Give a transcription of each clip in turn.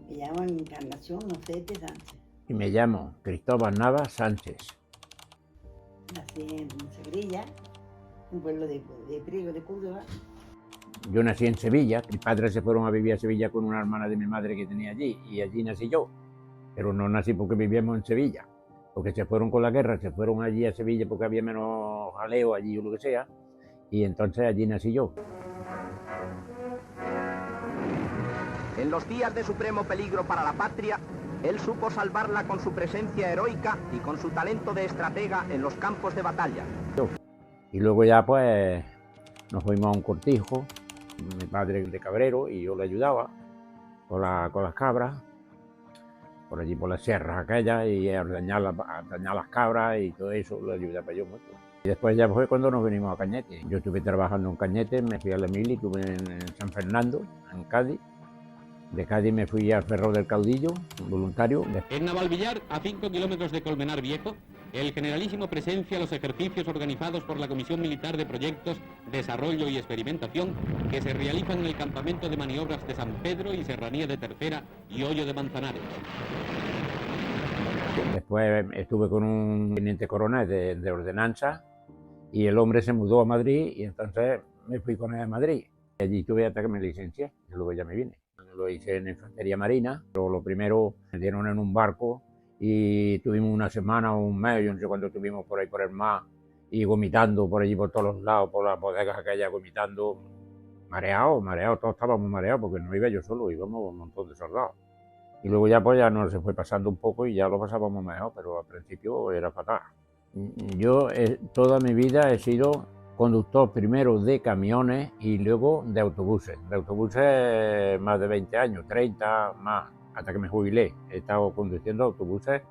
Me llamo Encarnación Ocete Sánchez. Y me llamo Cristóbal Navas Sánchez. Nací en Sevilla, un pueblo de Priego de Córdoba. Yo nací en Sevilla, mis padres se fueron a vivir a Sevilla con una hermana de mi madre que tenía allí, y allí nací yo. Pero no nací porque vivíamos en Sevilla, porque se fueron con la guerra, se fueron allí a Sevilla porque había menos jaleo allí o lo que sea, y entonces allí nací yo. En los días de supremo peligro para la patria, él supo salvarla con su presencia heroica y con su talento de estratega en los campos de batalla. Y luego ya pues nos fuimos a un cortijo, mi padre de cabrero y yo le ayudaba con las cabras, por allí por las sierras aquellas, y a dañar las cabras y todo eso, le ayudaba yo mucho. Y después ya fue cuando nos venimos a Cañete. Yo estuve trabajando en Cañete, me fui a la mili, estuve en San Fernando, en Cádiz. De Cádiz me fui al Ferro del Caudillo, voluntario. En Navalvillar, a 5 kilómetros de Colmenar Viejo, el generalísimo presencia los ejercicios organizados por la Comisión Militar de Proyectos, Desarrollo y Experimentación que se realizan en el campamento de maniobras de San Pedro y Serranía de Tercera y Hoyo de Manzanares. Después estuve con un teniente coronel de ordenanza y el hombre se mudó a Madrid y entonces me fui con él a Madrid. Allí estuve hasta que me licencié y luego ya me vine. Lo hice en infantería marina, pero lo primero me dieron en un barco y tuvimos una semana o un mes, yo no sé cuánto estuvimos por ahí por el mar y vomitando por allí por todos los lados, por las bodegas aquellas, vomitando, mareados, todos estábamos mareados porque no iba yo solo, íbamos un montón de soldados. Y luego ya pues ya nos se fue pasando un poco y ya lo pasábamos mejor, pero al principio era fatal. Yo toda mi vida he sido conductor primero de camiones y luego de autobuses. De autobuses más de 20 años, 30 más, hasta que me jubilé. He estado conduciendo autobuses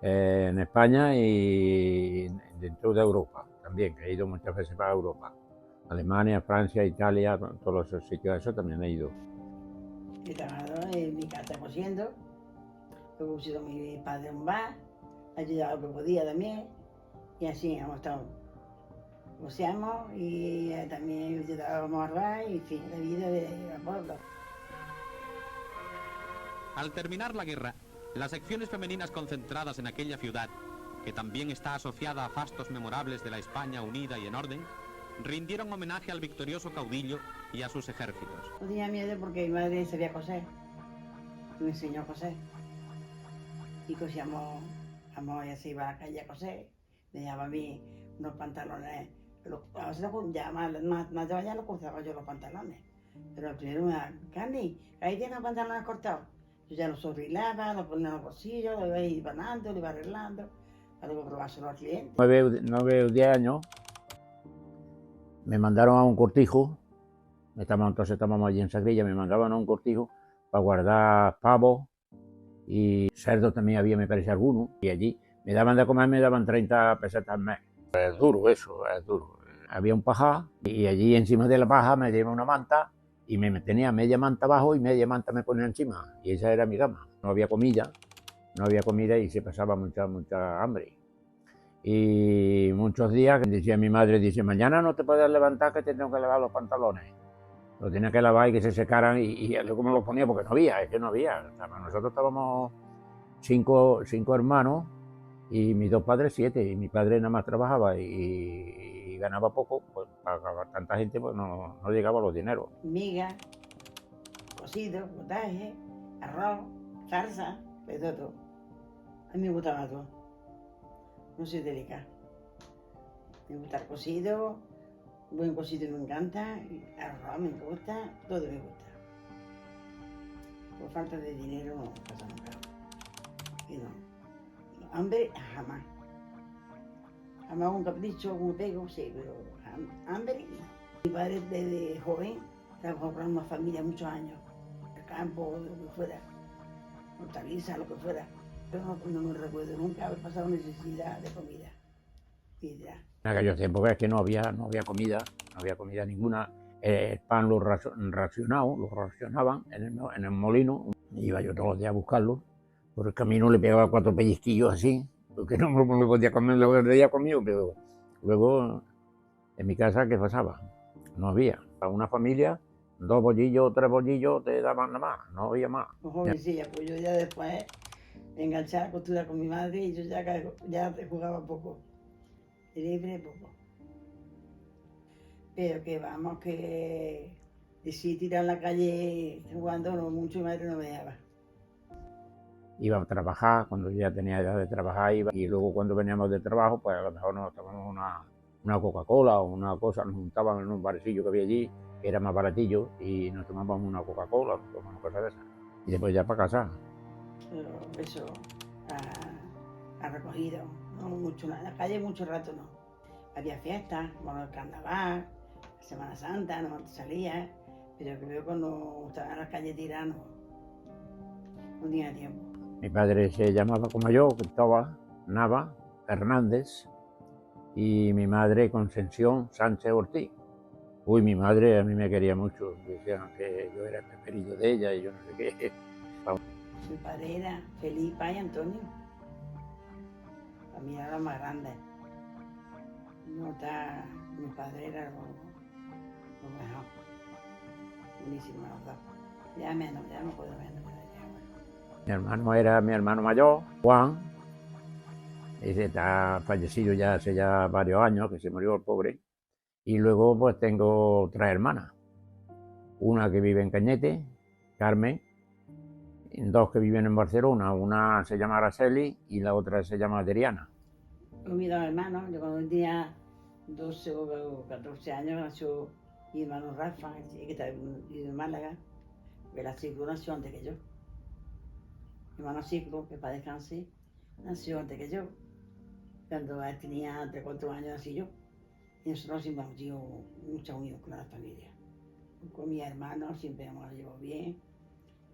en España y dentro de Europa también, he ido muchas veces para Europa. Alemania, Francia, Italia, todos esos sitios, eso también he ido. He trabajado en mi casa cosiendo, luego he sido mi padre en un bar, ayudaba lo que podía también, y así hemos estado. Cosíamos y también ayudábamos a bar y en fin, la vida de pueblo. Al terminar la guerra, las secciones femeninas concentradas en aquella ciudad, que también está asociada a fastos memorables de la España unida y en orden, rindieron homenaje al victorioso caudillo y a sus ejércitos. No tenía miedo porque mi madre sabía coser, me enseñó a coser. Y cosíamos, ella se iba a la calle a coser, me dejaba a mí unos pantalones, ya más lo cortaba yo los pantalones. Pero primero me daba, Candy, ahí tienes los pantalones cortados. Yo ya los sorrilaba, los ponía en los bolsillos, lo iba ibanando, lo iba arreglando, para luego probárselo al cliente. 9 o 10 años me mandaron a un cortijo, entonces estábamos allí en Sagrilla, me mandaban a un cortijo para guardar pavos y cerdos también había, me parece, alguno, y allí me daban de comer, me daban 30 pesetas al mes. Es duro eso, es duro. Había un pajar y allí encima de la paja me dieron una manta y me tenía media manta abajo y media manta me ponía encima, y esa era mi cama. No había comida y se pasaba mucha hambre. Y muchos días decía mi madre, dice, mañana no te puedes levantar que te tengo que lavar los pantalones. Los tenía que lavar y que se secaran y luego me los ponía porque no había, es que no había. Nosotros estábamos cinco hermanos y mis dos padres 7, y mi padre nada más trabajaba y ganaba poco, pues para tanta gente pues no llegaba los dineros. Miga, cocido, potaje, arroz, salsa, de todo. A mí me gustaba todo. No soy delicada. Me gusta el cocido, buen cocido me encanta, arroz me gusta, todo me gusta. Por falta de dinero no pasa nunca. Y no. Hambre jamás. Jamás un capricho, un pego, sí, pero hambre no. Mi padre desde joven trabajó para una familia muchos años. El campo, lo que fuera, hortalizas, lo que fuera. Pero no me recuerdo nunca haber pasado necesidad de comida. En aquellos tiempos es que no había comida ninguna. El pan lo racionaban en el molino. Iba yo todos los días a buscarlo. Por el camino le pegaba 4 pellizquillos así, porque no me podía comer lo que había comido, pero luego en mi casa, ¿qué pasaba? No había. Para una familia 2 bollillos, 3 bollillos te daban nada más, no había más. Como jovencilla, pues yo ya después me enganché a la costura con mi madre y yo ya jugaba poco. De libre poco. Pero que vamos, que sí tirar en la calle jugando no mucho, mi madre no me dejaba. Iba a trabajar, cuando ya tenía edad de trabajar iba, y luego cuando veníamos de trabajo, pues a lo mejor nos tomábamos una Coca-Cola o una cosa, nos juntábamos en un barecillo que había allí, que era más baratillo, y nos tomábamos una Coca-Cola, nos tomábamos cosas de esas. Y después ya para casa. Pero eso, a recogido, no mucho, en la calle mucho rato no. Había fiestas, como el carnaval, Semana Santa, no salía, pero que veo cuando estaba en las calles tiradas no tenía tiempo. Mi padre se llamaba como yo, Cristóbal Nava Hernández, y mi madre Concepción Sánchez Ortiz. Uy, mi madre a mí me quería mucho, decían que yo era el preferido de ella y yo no sé qué. Mi padre era Felipa y Antonio. Para mí era lo más grande. Mi padre era lo mejor. Buenísimo los dos. Ya me puedo menos. Mi hermano era mi hermano mayor, Juan. Ese está fallecido ya hace ya varios años, que se murió el pobre. Y luego pues tengo 3 hermanas. Una que vive en Cañete, Carmen, 2 que viven en Barcelona. Una se llama Araceli y la otra se llama Adriana. Mis 2 hermanos, yo cuando tenía 12 o 14 años nació mi hermano Rafa, que está en Málaga, que la Ciclo nació antes que yo. Mi hermano Ciclo, que para descanse, nació antes que yo. Cuando él tenía 3 o 4 años nací yo. Y nosotros siempre hemos tenido mucha unión con la familia. Con mis hermanos siempre hemos llevado bien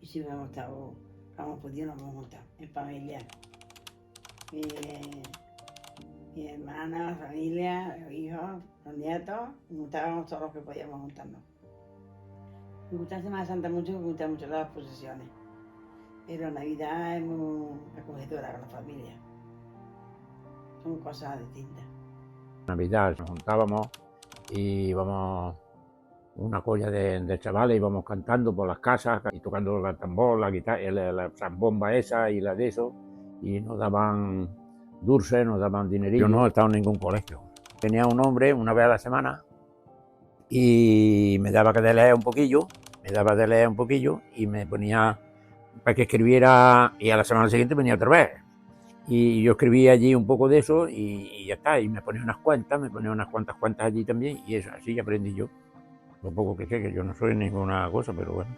y siempre hemos estado, hemos podido, nos hemos juntado en familia. Mi hermana, la familia, los hijos, los nietos, juntábamos todos los que podíamos juntarnos. Me gusta Semana Santa mucho, me gustan mucho las procesiones, pero Navidad es muy acogedora con la familia. Son cosas distintas. Navidad nos juntábamos y íbamos una colla de chavales, íbamos cantando por las casas y tocando la tambor, la guitarra, la zambomba esa y la de eso, y nos daban dulces, nos daban dinerillo. Yo no he estado en ningún colegio. Tenía un hombre una vez a la semana y me daba de leer un poquillo, y me ponía para que escribiera, y a la semana siguiente venía otra vez. Y yo escribía allí un poco de eso y ya está, y me ponía unas cuantas cuentas allí también, y eso, así aprendí yo. Lo poco que sé, que yo no soy ninguna cosa, pero bueno.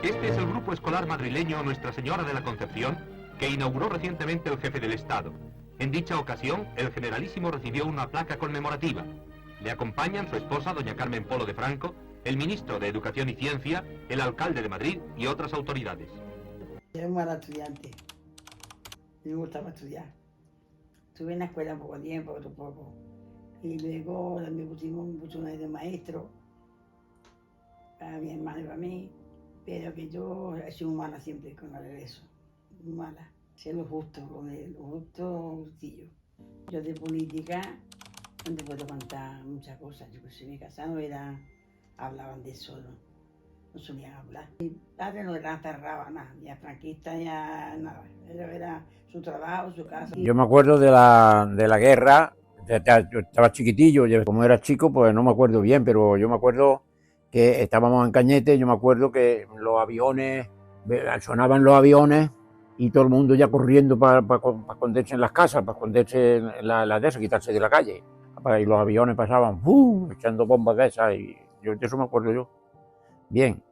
Este es el grupo escolar madrileño Nuestra Señora de la Concepción, que inauguró recientemente el jefe del Estado. En dicha ocasión, el generalísimo recibió una placa conmemorativa. Le acompañan su esposa, doña Carmen Polo de Franco, el ministro de Educación y Ciencia, el alcalde de Madrid y otras autoridades. Era un mal estudiante. Me gustaba estudiar. Estuve en la escuela un poco tiempo, otro poco. Y luego me puso una de maestro, para mi hermano y para mí, pero que yo he sido mala siempre con eso. Muy mala. Ser lo justo, justillo. Yo de política no te puedo contar muchas cosas. Yo que soy mi casa no hablaban de eso, no solían hablar. Mi padre no era cerrado nada, ni a franquista ni a nada. Eso era su trabajo, su casa. Yo me acuerdo de la guerra, yo estaba chiquitillo, como era chico pues no me acuerdo bien, pero yo me acuerdo que estábamos en Cañete, yo me acuerdo que los aviones, sonaban los aviones y todo el mundo ya corriendo para esconderse en las casas, para esconderse en las de esas, quitarse de la calle. Y los aviones pasaban, echando bombas de esas, y de eso me acuerdo yo. Bien.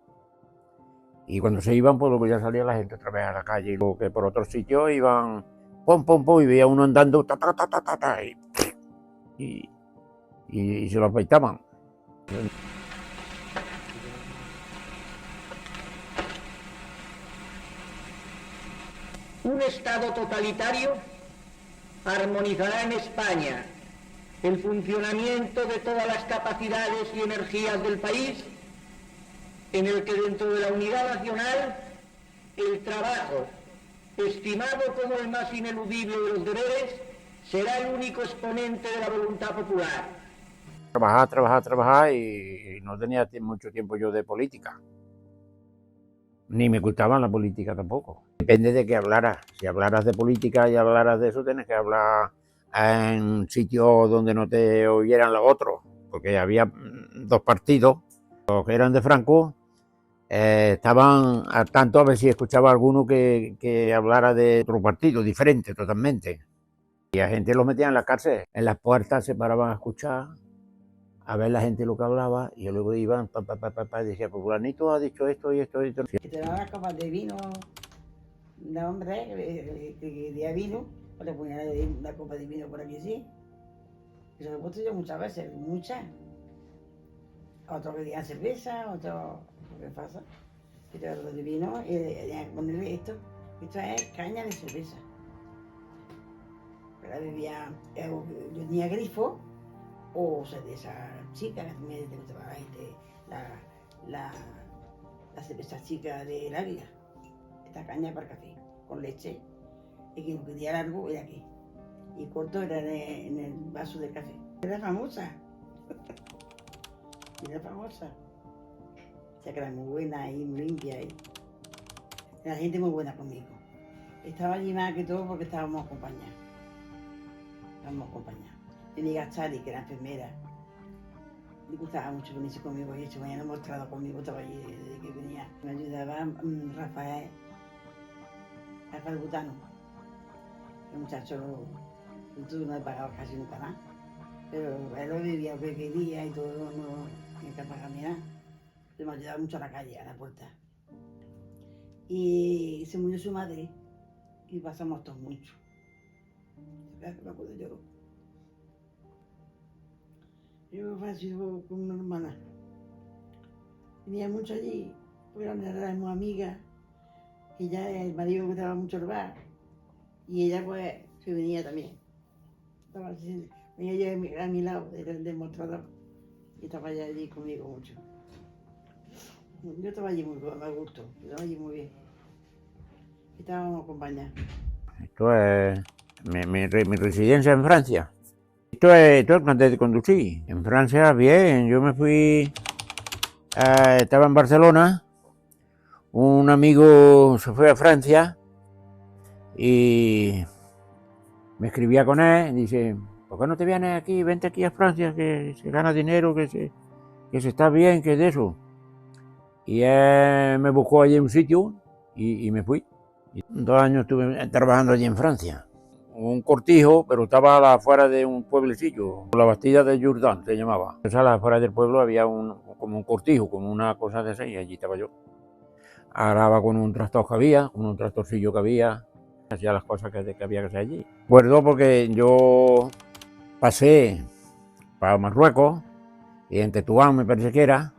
Y cuando se iban, pues luego ya salía la gente otra vez a la calle, y luego que por otros sitios iban, pum, pum, pum, y veía uno andando, y se lo afeitaban. Un Estado totalitario armonizará en España el funcionamiento de todas las capacidades y energías del país, en el que dentro de la unidad nacional el trabajo, estimado como el más ineludible de los deberes, será el único exponente de la voluntad popular. trabajar y no tenía mucho tiempo yo de política. Ni me gustaba la política tampoco. Depende de qué hablaras. Si hablaras de política y hablaras de eso, tienes que hablar en un sitio donde no te oyeran los otros, porque había dos partidos, los que eran de Franco, estaban al tanto a ver si escuchaba alguno que hablara de otro partido, diferente totalmente. Y a gente los metía en la cárcel, en las puertas se paraban a escuchar, a ver la gente lo que hablaba, y luego iban, y decía, pues fulanito ha dicho esto y esto y esto. Que te daban las copas de vino, de hombre, que quería vino, pues le ponía la copa de vino por aquí, sí. Y se lo he puesto yo muchas veces, muchas. Otro quería cerveza, otro, ¿qué pasa? Que te lo de vino y tenía que ponerle esto. Esto es caña de cerveza. Pero bebía, yo tenía grifo, o cerveza chica, que me gustaba la cerveza chica de la vida. Esta caña para café, con leche. Y quien pedía largo era aquí. Y corto era en el vaso de café. Era famosa. Era famosa. O sea que era muy buena y muy limpia. La gente muy buena conmigo. Estaba allí más que todo porque estábamos acompañados. Mi amiga Chari, que era enfermera, le gustaba mucho venirse conmigo y se venía mostrado conmigo, estaba allí desde que venía. Me ayudaba Rafael Butano. El muchacho no le pagaba casi nunca nada, pero él lo vivía lo que quería y todo, no tenía que pagar ni nada. Me ayudaba mucho a la calle, a la puerta. Y se murió su madre y pasamos todos mucho. Me acuerdo yo. Yo falleció con una hermana. Venía mucho allí, porque éramos amigas. Ella, el marido le gustaba mucho el bar. Y ella pues se venía también. Venía ella a mi lado, del mostrador. Y estaba ella allí conmigo mucho. Yo estaba allí muy a gusto, estaba allí muy bien. Estábamos acompañados. Esto es mi residencia en Francia. Esto es antes de conducir. En Francia, bien, yo me fui, estaba en Barcelona, un amigo se fue a Francia y me escribía con él, dice, ¿por qué no te vienes aquí? Vente aquí a Francia, que se gana dinero, que se está bien, que es de eso. Y él me buscó allí un sitio y me fui. Y 2 años estuve trabajando allí en Francia. Un cortijo, pero estaba afuera de un pueblecillo, la Bastilla de Jourdan se llamaba. Entonces, afuera del pueblo había como un cortijo, como una cosa de esa, y allí estaba yo. Araba con un tractor que había, con un tractorcillo que había, hacía las cosas que había que hacer allí. Recuerdo porque yo pasé para Marruecos, y en Tetuán me parece que era,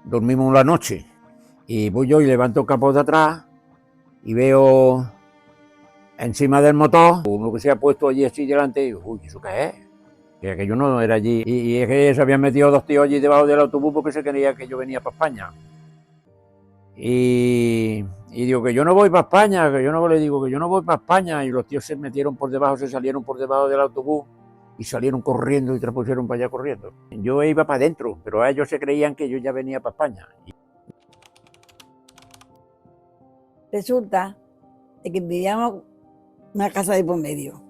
dormimos la noche, y voy yo y levanto el capó de atrás, y veo encima del motor uno que se ha puesto allí así delante, y digo, uy, ¿eso qué es? Que yo no era allí, y es que se habían metido 2 tíos allí debajo del autobús porque se creía que yo venía para España. Y digo que yo no voy para España, que yo no le digo que yo no voy para España, y los tíos se metieron por debajo, se salieron por debajo del autobús y salieron corriendo y transpusieron para allá corriendo. Yo iba para adentro, pero ellos se creían que yo ya venía para España. Resulta de que vivíamos una casa de por medio.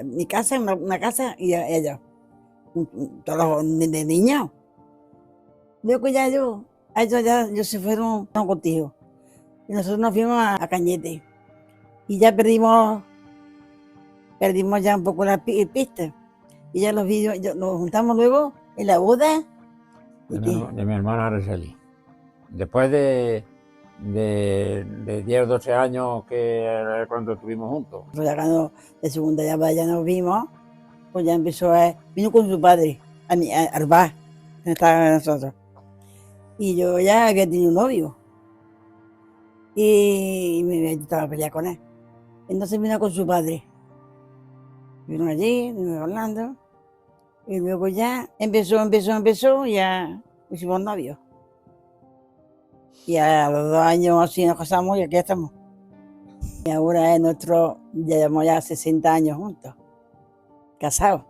Mi casa, una casa y ella. Todos los de niños. Luego ya ellos se fueron contigo. Y nosotros nos fuimos a Cañete. Y ya perdimos ya un poco la pista. Y ya nos juntamos luego en la boda. De mi hermana Araceli. Después de 10 o 12 años que era cuando estuvimos juntos. Pues ya cuando de segunda ya nos vimos, pues ya vino con su padre, al bar, donde estábamos nosotros. Y yo ya había tenido un novio. Y me estaba a pelear con él. Entonces vino con su padre. Vino allí, vino hablando. Y luego ya empezó, ya hicimos novios. Y a los 2 años así nos casamos y aquí estamos. Y ahora es ya llevamos ya 60 años juntos, casados.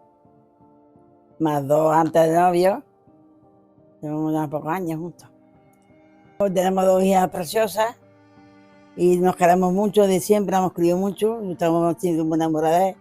más 2 antes de novio. Llevamos ya pocos años juntos. Tenemos 2 hijas preciosas y nos queremos mucho de siempre, hemos criado mucho, estamos enamoradas.